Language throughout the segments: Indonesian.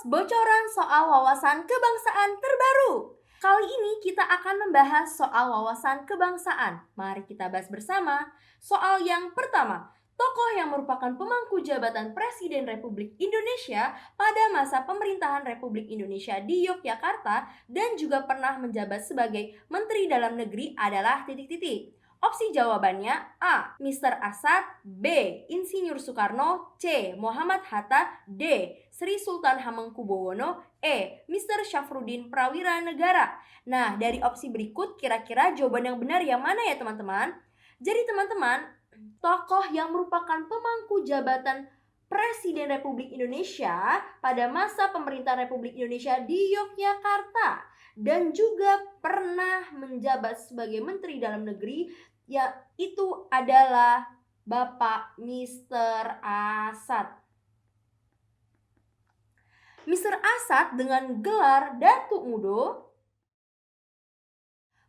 bocoran soal wawasan kebangsaan terbaru. Kali ini kita akan membahas soal wawasan kebangsaan. Mari kita bahas bersama. Soal yang pertama, tokoh yang merupakan pemangku jabatan Presiden Republik Indonesia pada masa pemerintahan Republik Indonesia di Yogyakarta dan juga pernah menjabat sebagai Menteri Dalam Negeri adalah titik-titik. Opsi jawabannya A. Mr. Asad, B. Insinyur Soekarno, C. Muhammad Hatta, D. Sri Sultan Hamengkubuwono, E. Mr. Syafruddin Prawira Negara. Nah, dari opsi berikut kira-kira jawaban yang benar yang mana ya teman-teman? Jadi teman-teman, tokoh yang merupakan pemangku jabatan Presiden Republik Indonesia pada masa pemerintahan Republik Indonesia di Yogyakarta dan juga pernah menjabat sebagai Menteri Dalam Negeri, yaitu adalah Bapak Mr. Asad. Mr. Asad dengan gelar Datuk Mudo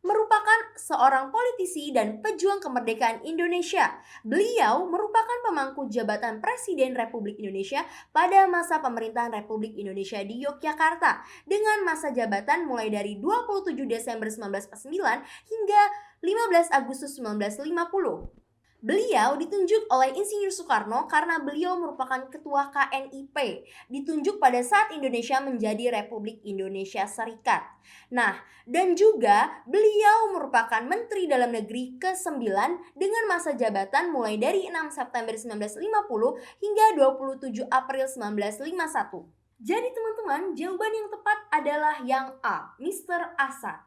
merupakan seorang politisi dan pejuang kemerdekaan Indonesia. Beliau merupakan pemangku jabatan Presiden Republik Indonesia pada masa pemerintahan Republik Indonesia di Yogyakarta dengan masa jabatan mulai dari 27 Desember 1949 hingga 15 Agustus 1950. Beliau ditunjuk oleh Insinyur Soekarno karena beliau merupakan ketua KNIP, ditunjuk pada saat Indonesia menjadi Republik Indonesia Serikat. Nah, dan juga beliau merupakan Menteri Dalam Negeri ke-9 dengan masa jabatan mulai dari 6 September 1950 hingga 27 April 1951. Jadi teman-teman, jawaban yang tepat adalah yang A, Mr. Asad.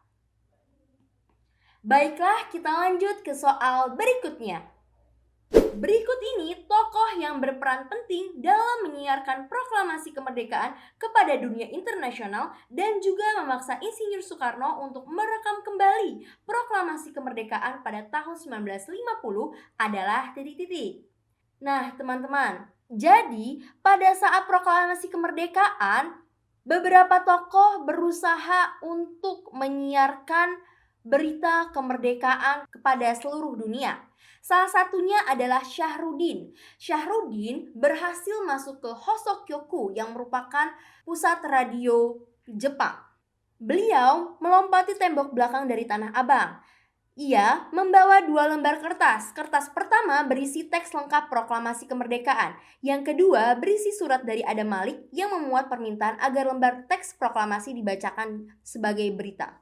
Baiklah, kita lanjut ke soal berikutnya. Berikut ini tokoh yang berperan penting dalam menyiarkan proklamasi kemerdekaan kepada dunia internasional dan juga memaksa Insinyur Soekarno untuk merekam kembali proklamasi kemerdekaan pada tahun 1950 adalah titik-titik. Nah, teman-teman, jadi pada saat proklamasi kemerdekaan, beberapa tokoh berusaha untuk menyiarkan berita kemerdekaan kepada seluruh dunia. Salah satunya adalah Syahruddin. Syahruddin berhasil masuk ke Hosokyoku yang merupakan pusat radio Jepang. Beliau melompati tembok belakang dari Tanah Abang. Ia membawa 2 lembar kertas. Kertas pertama berisi teks lengkap proklamasi kemerdekaan. Yang kedua berisi surat dari Adam Malik yang memuat permintaan agar lembar teks proklamasi dibacakan sebagai berita.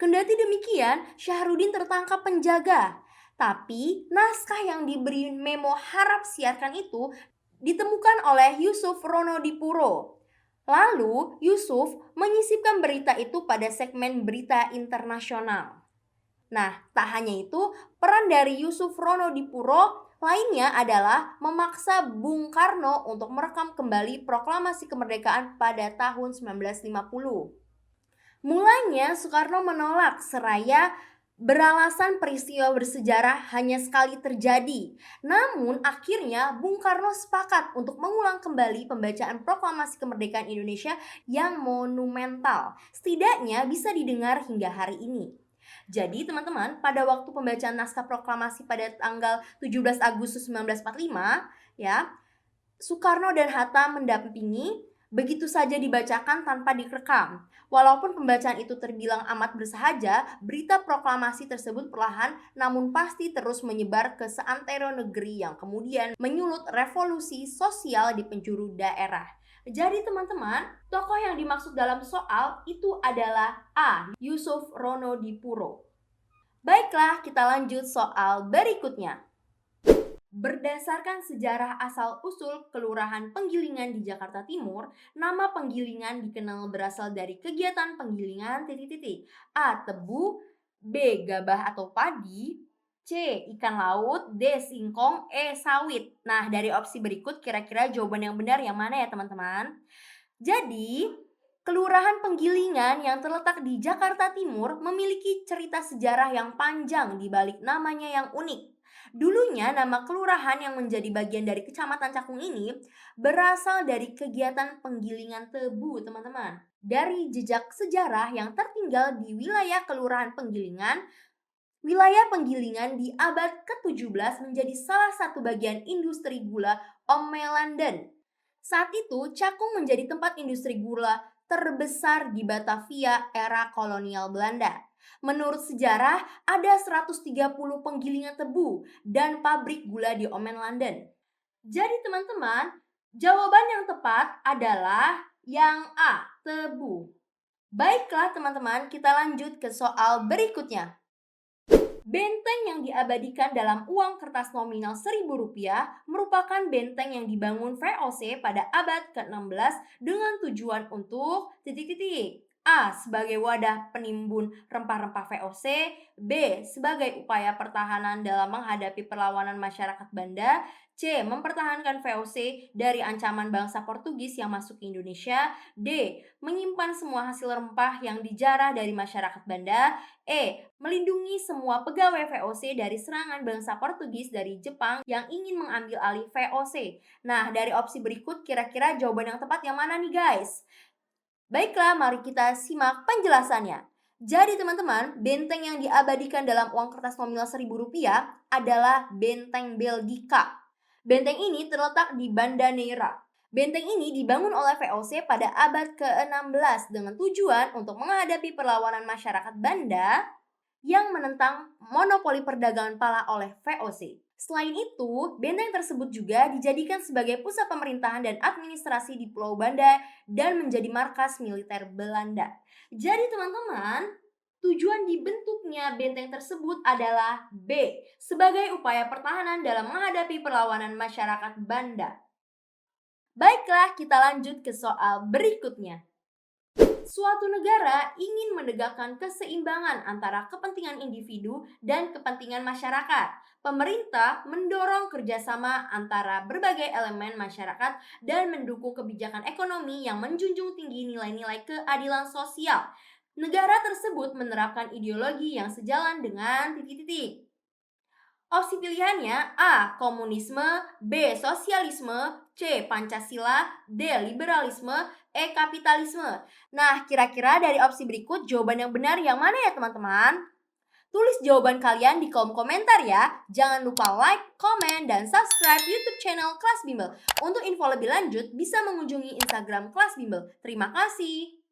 Kendati demikian, Syahruddin tertangkap penjaga. Tapi naskah yang diberi memo harap siarkan itu ditemukan oleh Yusuf Ronodipuro. Lalu Yusuf menyisipkan berita itu pada segmen berita internasional. Nah, tak hanya itu, peran dari Yusuf Ronodipuro lainnya adalah memaksa Bung Karno untuk merekam kembali proklamasi kemerdekaan pada tahun 1950. Mulanya Soekarno menolak seraya beralasan peristiwa bersejarah hanya sekali terjadi. Namun akhirnya Bung Karno sepakat untuk mengulang kembali pembacaan proklamasi kemerdekaan Indonesia yang monumental. Setidaknya bisa didengar hingga hari ini. Jadi teman-teman, pada waktu pembacaan naskah proklamasi pada tanggal 17 Agustus 1945, ya, Soekarno dan Hatta mendampingi, begitu saja dibacakan tanpa direkam. Walaupun pembacaan itu terbilang amat bersahaja, berita proklamasi tersebut perlahan namun pasti terus menyebar ke seantero negeri yang kemudian menyulut revolusi sosial di penjuru daerah. Jadi teman-teman, tokoh yang dimaksud dalam soal itu adalah A. Yusuf Ronodipuro. Baiklah, kita lanjut soal berikutnya. Berdasarkan sejarah asal-usul Kelurahan Penggilingan di Jakarta Timur, nama Penggilingan dikenal berasal dari kegiatan penggilingan titik-titik. A. Tebu, B. Gabah atau padi, C. Ikan laut, D. Singkong, E. Sawit. Nah, dari opsi berikut kira-kira jawaban yang benar yang mana ya teman-teman? Jadi, Kelurahan Penggilingan yang terletak di Jakarta Timur memiliki cerita sejarah yang panjang di balik namanya yang unik. Dulunya nama kelurahan yang menjadi bagian dari Kecamatan Cakung ini berasal dari kegiatan penggilingan tebu, teman-teman. Dari jejak sejarah yang tertinggal di wilayah Kelurahan Penggilingan, wilayah Penggilingan di abad ke-17 menjadi salah satu bagian industri gula Omelanden. Saat itu, Cakung menjadi tempat industri gula terbesar di Batavia era kolonial Belanda. Menurut sejarah, ada 130 penggilingan tebu dan pabrik gula di Omen, London. Jadi teman-teman, jawaban yang tepat adalah yang A, tebu. Baiklah teman-teman, kita lanjut ke soal berikutnya. Benteng yang diabadikan dalam uang kertas nominal Rp1.000 merupakan benteng yang dibangun VOC pada abad ke-16 dengan tujuan untuk titik-titik. A. Sebagai wadah penimbun rempah-rempah VOC. B. Sebagai upaya pertahanan dalam menghadapi perlawanan masyarakat Banda. C. Mempertahankan VOC dari ancaman bangsa Portugis yang masuk ke Indonesia. D. Menyimpan semua hasil rempah yang dijarah dari masyarakat Banda. E. Melindungi semua pegawai VOC dari serangan bangsa Portugis dari Jepang yang ingin mengambil alih VOC. Nah, dari opsi berikut kira-kira jawaban yang tepat yang mana nih guys? Baiklah, mari kita simak penjelasannya. Jadi teman-teman, benteng yang diabadikan dalam uang kertas nominal Rp1.000 adalah benteng Belgika. Benteng ini terletak di Banda Neira. Benteng ini dibangun oleh VOC pada abad ke-16 dengan tujuan untuk menghadapi perlawanan masyarakat Banda yang menentang monopoli perdagangan pala oleh VOC. Selain itu, benteng tersebut juga dijadikan sebagai pusat pemerintahan dan administrasi di Pulau Banda dan menjadi markas militer Belanda. Jadi teman-teman, tujuan dibentuknya benteng tersebut adalah B. Sebagai upaya pertahanan dalam menghadapi perlawanan masyarakat Banda. Baiklah, kita lanjut ke soal berikutnya. Suatu negara ingin menegakkan keseimbangan antara kepentingan individu dan kepentingan masyarakat. Pemerintah mendorong kerjasama antara berbagai elemen masyarakat dan mendukung kebijakan ekonomi yang menjunjung tinggi nilai-nilai keadilan sosial. Negara tersebut menerapkan ideologi yang sejalan dengan titik-titik. Opsi pilihannya A. Komunisme, B. Sosialisme, C. Pancasila, D. Liberalisme, E. Kapitalisme. Nah, kira-kira dari opsi berikut jawaban yang benar yang mana ya teman-teman? Tulis jawaban kalian di kolom komentar ya. Jangan lupa like, komen, dan subscribe YouTube channel Kelas Bimbel. Untuk info lebih lanjut bisa mengunjungi Instagram Kelas Bimbel. Terima kasih.